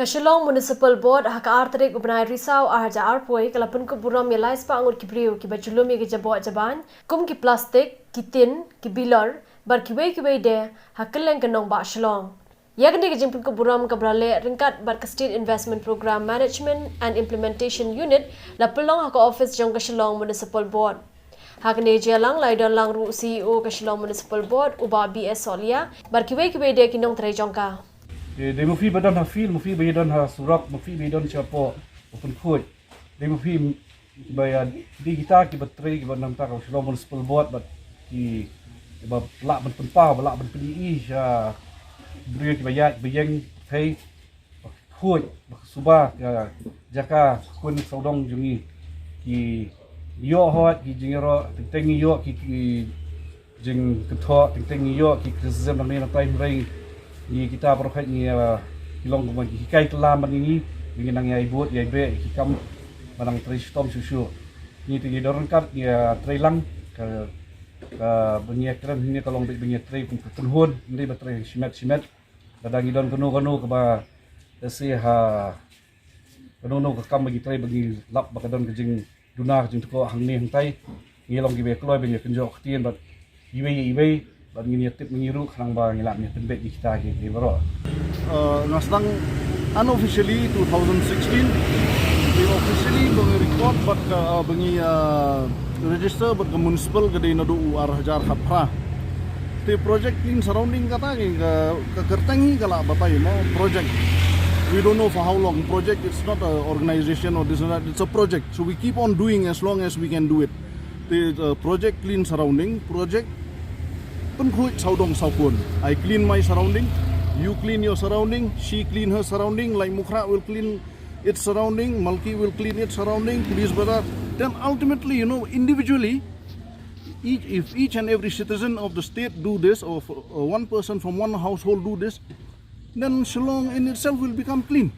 Shillong Municipal Board haka tarik bnai risaw arja arpoi kala Pynkup Burom ya laispa ngut ki briew ki bajulum ya jabon jabain kum ki plastik ki tin ki bilor bar kiwei de kylleng ke nongbah Shillong. Yakni ke Pynkup Burom ka brale ringkat bar ka State Investment Program Management and Implementation Unit la pelong haka office jong ka Shillong Municipal Board. Hakne jelang lai don lang ru CEO ka Shillong Municipal Board uba BS Solia bar kiwei de ki nong Trei jongka. Dia mesti badan hafil, mesti badan surat, mesti badan siapa Pynkhuid. Dia mesti bayar di kita ki Trei ki bandang tak Shillong Municipal Board bat ki lak ban penpau, lak ban PDI sya briew ki bayar bayang Trei Pynkhuid Sngewbha jaka kun saudong jungi ki yo hot ki jingero teng yo ki jing ketho teng yo ki kesem nang ni tai ring ni kita berkat ni Shillong kumang hikai kelam ini dengan yang ibu ya ibu hikam barang Trei storm susu ni tu dorong kat ni Trei lang ke bunyi keren ni kalau bunyi Trei Pynkhuid ni Trei simet kadang idon kanu ke ba si ha kanu ke kam bagi Trei bagi lap bakadon ke jing duna jing ko hang ni hang tai ni long gibe kloi bagi kenjok tien bat iwe bagi ni tip mengiru khang ba ngilap ni tembek di kita ki bro. Nastang unofficially 2016 we officially bagi record but bagi register but ke municipal ke di nadu ar hajar hapra the project in surrounding kata ke kertengi kala batai no project we don't know for how long project. It's not a organization or this and that, it's a project, so we keep on doing as long as we can do it. The project clean surrounding project Pynkhuid saudong saukun. I clean my surrounding, you clean your surrounding, she clean her surrounding, like Mukra will clean its surrounding, Malki will clean its surrounding, police brother. Then ultimately, individually, if each and every citizen of the state do this, or one person from one household do this, then Shillong in itself will become clean.